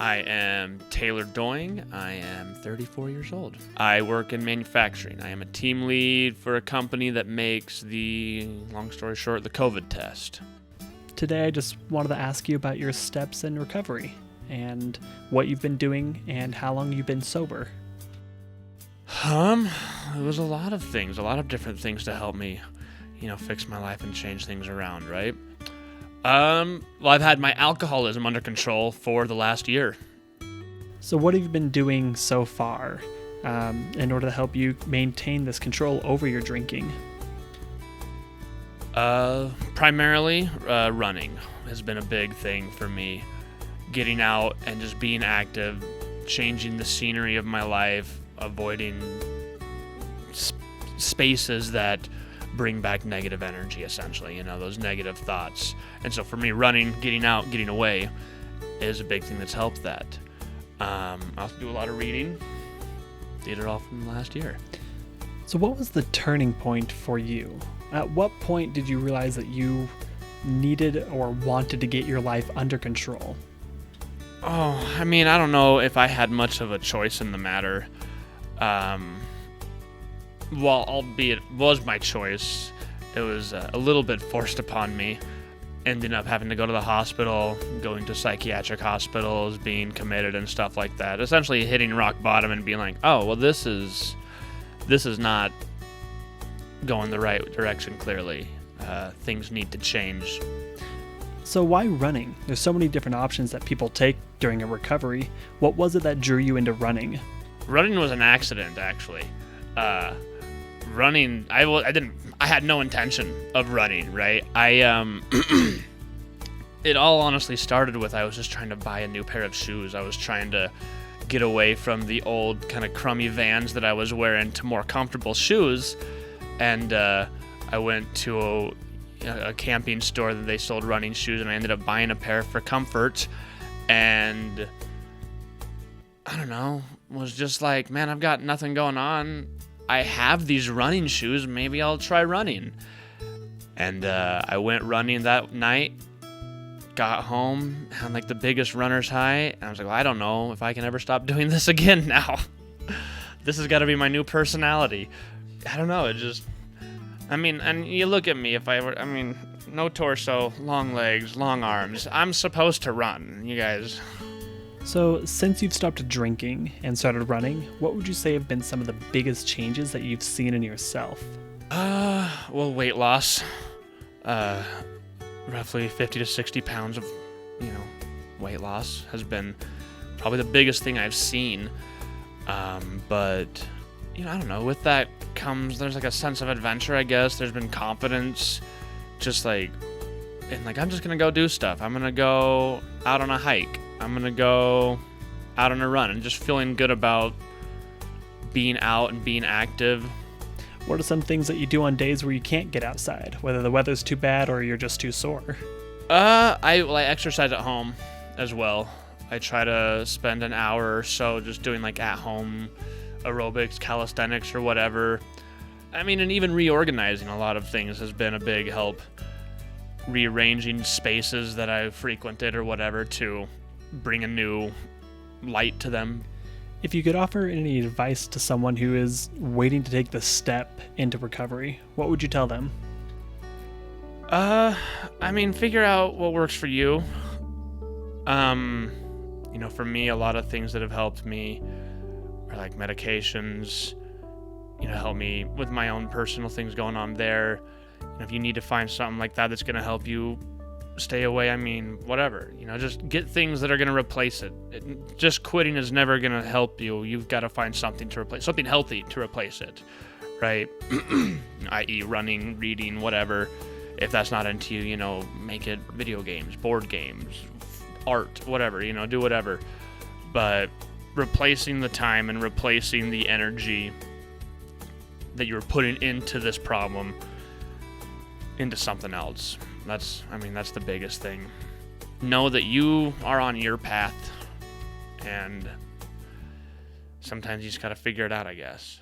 I am Taylor Doing. I am 34 years old. I work in manufacturing. I am a team lead for a company that makes long story short, the COVID test. Today I just wanted to ask you about your steps in recovery and what you've been doing and how long you've been sober. It was a lot of things, a lot of different things to help me, fix my life and change things around, right? Well, I've had my alcoholism under control for the last year. So what have you been doing so far in order to help you maintain this control over your drinking? Primarily, running has been a big thing for me. Getting out and just being active, changing the scenery of my life, avoiding spaces that bring back negative energy, essentially, those negative thoughts. And so for me, running, getting out, getting away is a big thing that's helped that. I also do a lot of reading. Did it all from last year. So what was the turning point for you? At what point did you realize that you needed or wanted to get your life under control? I don't know if I had much of a choice in the matter. Well, albeit it was my choice, it was a little bit forced upon me. Ending up having to go to the hospital, going to psychiatric hospitals, being committed and stuff like that. Essentially hitting rock bottom and being like, oh, well, this is not going the right direction, clearly. Things need to change. So why running? There's so many different options that people take during a recovery. What was it that drew you into running? Running was an accident, actually. Running, I had no intention of running, right? It all honestly started with I was just trying to buy a new pair of shoes. I was trying to get away from the old kind of crummy Vans that I was wearing to more comfortable shoes. And I went to a camping store that they sold running shoes, and I ended up buying a pair for comfort. And I don't know, was just like, man, I've got nothing going on. I have these running shoes, maybe I'll try running. And I went running that night, got home, had like the biggest runner's high, and I was like, well, I don't know if I can ever stop doing this again now. This has got to be my new personality. I don't know, and you look at me, no torso, long legs, long arms. I'm supposed to run, you guys. So since you've stopped drinking and started running, what would you say have been some of the biggest changes that you've seen in yourself? Well, weight loss. Roughly 50 to 60 pounds of, weight loss has been probably the biggest thing I've seen. But, I don't know, with that there's like a sense of adventure, I guess. There's been confidence, just I'm just gonna go do stuff. I'm gonna go out on a hike. I'm gonna go out on a run, and just feeling good about being out and being active. What are some things that you do on days where you can't get outside, whether the weather's too bad or you're just too sore? I exercise at home as well. I try to spend an hour or so just doing at home aerobics, calisthenics, or whatever. And even reorganizing a lot of things has been a big help. Rearranging spaces that I've frequented or whatever to bring a new light to them. If you could offer any advice to someone who is waiting to take the step into recovery, what would you tell them? Figure out what works for you. For me, a lot of things that have helped me are like medications, help me with my own personal things going on there. If you need to find something like that that's going to help you stay away, whatever, just get things that are going to replace it. Just quitting is never going to help you. You've got to find something to replace, something healthy to replace it, right? i.e. running, reading, whatever. If that's not into you, make it video games, board games, art, whatever, do whatever. But replacing the time and replacing the energy that you're putting into this problem into something else. That's the biggest thing. Know that you are on your path, and sometimes you just gotta figure it out, I guess.